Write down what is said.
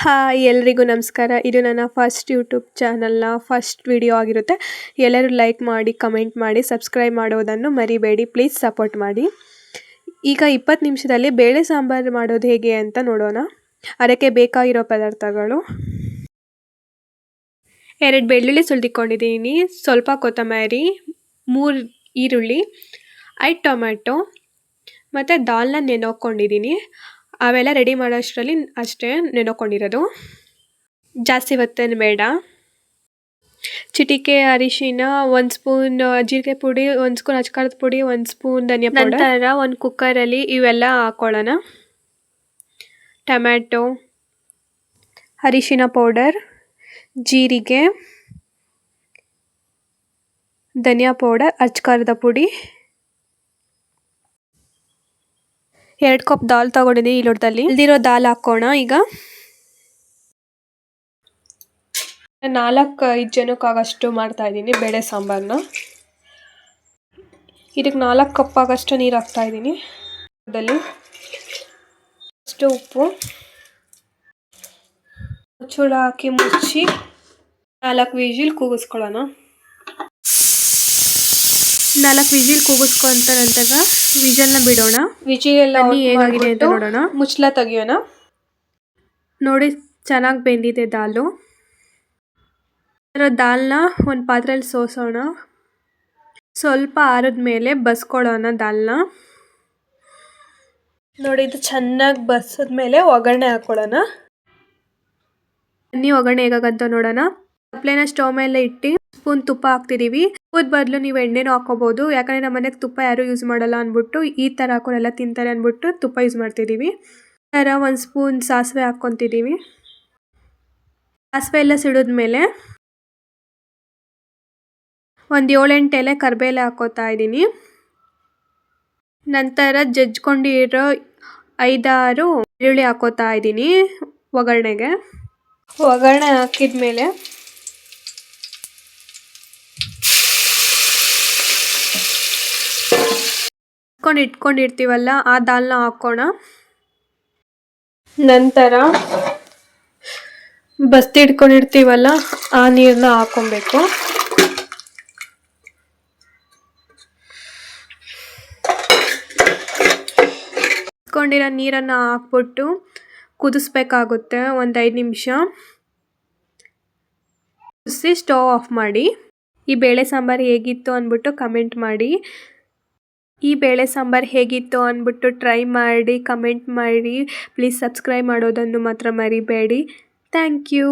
Hi ಎಲ್ರಿಗೂ ನಮಸ್ಕಾರ. ಇದು ನನ್ನ ಫಸ್ಟ್ ಯೂಟ್ಯೂಬ್ ಚಾನಲ್ನ ಫಸ್ಟ್ ವಿಡಿಯೋ ಆಗಿರುತ್ತೆ. ಎಲ್ಲರೂ ಲೈಕ್ ಮಾಡಿ, ಕಮೆಂಟ್ ಮಾಡಿ, ಸಬ್ಸ್ಕ್ರೈಬ್ ಮಾಡೋದನ್ನು ಮರಿಬೇಡಿ. ಪ್ಲೀಸ್ ಸಪೋರ್ಟ್ ಮಾಡಿ. ಈಗ 20 ನಿಮಿಷದಲ್ಲಿ ಬೇಳೆ ಸಾಂಬಾರು ಮಾಡೋದು ಹೇಗೆ ಅಂತ ನೋಡೋಣ. ಅದಕ್ಕೆ ಬೇಕಾಗಿರೋ ಪದಾರ್ಥಗಳು: 2 ಬೆಳ್ಳುಳ್ಳಿ ಸುಲಿದಿಕೊಂಡಿದ್ದೀನಿ, ಸ್ವಲ್ಪ ಕೊತ್ತಂಬರಿ, 3 ಈರುಳ್ಳಿ, 5 ಟೊಮ್ಯಾಟೊ ಮತ್ತು ದಾಲ್ನ ನೆನೆಕೊಂಡಿದ್ದೀನಿ. ಅವೆಲ್ಲ ರೆಡಿ ಮಾಡೋಷ್ಟರಲ್ಲಿ ಅಷ್ಟೇ ನೆನೆಕೊಂಡಿರೋದು, ಜಾಸ್ತಿ ಹೊತ್ತೇನು ಬೇಡ. ಚಿಟಿಕೆ ಅರಿಶಿನ, 1 ಸ್ಪೂನ್ ಜೀರಿಗೆ ಪುಡಿ, 1 ಸ್ಪೂನ್ ಅಚ್ಕಾರದ ಪುಡಿ, 1 ಸ್ಪೂನ್ ಧನಿಯಾ ಪೌಡರ್. ನಂತರ ಒಂದು ಕುಕ್ಕರಲ್ಲಿ ಇವೆಲ್ಲ ಹಾಕೊಳ್ಳೋಣ: ಟೊಮ್ಯಾಟೊ, ಅರಿಶಿನ ಪೌಡರ್, ಜೀರಿಗೆ, ಧನಿಯಾ ಪೌಡರ್, ಅಚ್ಕಾರದ ಪುಡಿ. 2 ಕಪ್ ದಾಲ್ ತಗೊಂಡಿದ್ದೀನಿ ಈ ಲೋಟದಲ್ಲಿ. ಇಲ್ದಿರೋ ದಾಲ್ ಹಾಕೋಣ. ಈಗ 4-5 ಜನಕ್ಕಾಗಷ್ಟು ಮಾಡ್ತಾ ಇದ್ದೀನಿ ಬೇಳೆ ಸಾಂಬಾರನ್ನ. ಇದಕ್ಕೆ 4 ಕಪ್ ಆಗಷ್ಟು ನೀರು ಹಾಕ್ತಾ ಇದ್ದೀನಿ. ಅಷ್ಟು ಉಪ್ಪು, ಮುಚ್ಚಳ ಹಾಕಿ ಮುಚ್ಚಿ 4 ವಿಜಿಲ್ ಕೂಗಿಸ್ಕೊಳ್ಳೋಣ. 4 ವಿಜಿಲ್ ಕೂಗಿಸ್ಕೊಂತ ನಂತರ ವಿಜಲ್ನ ಬಿಡೋಣ. ವಿಜಿಲ್ ಎಲ್ಲ ಹೇಗಾಗಿದೆ ಅಂತ ನೋಡೋಣ. ಮುಚ್ಚಳ ತೆಗಿಯೋಣ. ನೋಡಿ, ಚೆನ್ನಾಗಿ ಬೆಂದಿದೆ ದಾಲು. ದಾಲ್ನ ಒಂದು ಪಾತ್ರೆಯಲ್ಲಿ ಸೋಸೋಣ. ಸ್ವಲ್ಪ ಆರಿದ ಮೇಲೆ ಬಸ್ಕೊಳ್ಳೋಣ ದಾಲ್ನ. ನೋಡಿ, ಇದು ಚೆನ್ನಾಗಿ ಬಸಿದ್ಮೇಲೆ ಒಗ್ಗರಣೆ ಹಾಕೊಳ್ಳೋಣ. ಒಗ್ಗರಣೆ ಹೇಗಾಗಂತ ನೋಡೋಣ. ತಪ್ಪಲೆನ ಸ್ಟವ್ ಮೇಲೆ ಇಟ್ಟು ಸ್ಪೂನ್ ತುಪ್ಪ ಹಾಕ್ತಿದೀವಿ. ತುಪ್ಪದ ಬದಲು ನೀವು ಎಣ್ಣೆನೂ ಹಾಕೋಬಹುದು. ಯಾಕಂದರೆ ನಮ್ಮ ಮನೆಗೆ ತುಪ್ಪ ಯಾರು ಯೂಸ್ ಮಾಡಲ್ಲ ಅಂದ್ಬಿಟ್ಟು, ಈ ಥರ ಹಾಕೊಂಡೆಲ್ಲ ತಿಂತಾರೆ ಅಂದ್ಬಿಟ್ಟು ತುಪ್ಪ ಯೂಸ್ ಮಾಡ್ತಿದ್ದೀವಿ. ಈ ಥರ 1 ಸ್ಪೂನ್ ಸಾಸಿವೆ ಹಾಕ್ಕೊತಿದ್ದೀವಿ. ಸಾಸಿವೆ ಎಲ್ಲ ಸಿಡಿದ್ಮೇಲೆ ಒಂದು 7-8 ಎಲೆ ಕರಿಬೇಲೆ ಹಾಕೋತಾ ಇದ್ದೀನಿ. ನಂತರ ಜಜ್ಕೊಂಡಿರೋ 5-6 ಈರುಳ್ಳಿ ಹಾಕೋತಾ ಇದ್ದೀನಿ ಒಗ್ಗರಣೆಗೆ. ಒಗ್ಗರಣೆ ಹಾಕಿದ್ಮೇಲೆ ಇಟ್ಕೊಂಡಿರ್ತೀವಲ್ಲ ಆ ದಾಲ್ನ ಹಾಕೋಣ. ನಂತರ ಬಸ್ತಿ ಇಟ್ಕೊಂಡಿರ್ತೀವಲ್ಲ ಆ ನೀರನ್ನ ಹಾಕೊಬೇಕು. ಇಟ್ಕೊಂಡಿರೋ ನೀರನ್ನು ಹಾಕ್ಬಿಟ್ಟು ಕುದಿಸ್ಬೇಕಾಗುತ್ತೆ. ಒಂದು 5 ನಿಮಿಷ ಕುದಿಸಿ ಸ್ಟವ್ ಆಫ್ ಮಾಡಿ. ಈ ಬೇಳೆ ಸಾಂಬಾರು ಹೇಗಿತ್ತು ಅಂದ್ಬಿಟ್ಟು ಕಮೆಂಟ್ ಮಾಡಿ. ಈ ಬೇಳೆ ಸಾಂಬಾರು ಹೇಗಿತ್ತು ಅಂದ್ಬಿಟ್ಟು ಟ್ರೈ ಮಾಡಿ ಕಮೆಂಟ್ ಮಾಡಿ. ಪ್ಲೀಸ್ ಸಬ್ಸ್ಕ್ರೈಬ್ ಮಾಡೋದನ್ನು ಮಾತ್ರ ಮರಿಬೇಡಿ. Thank you.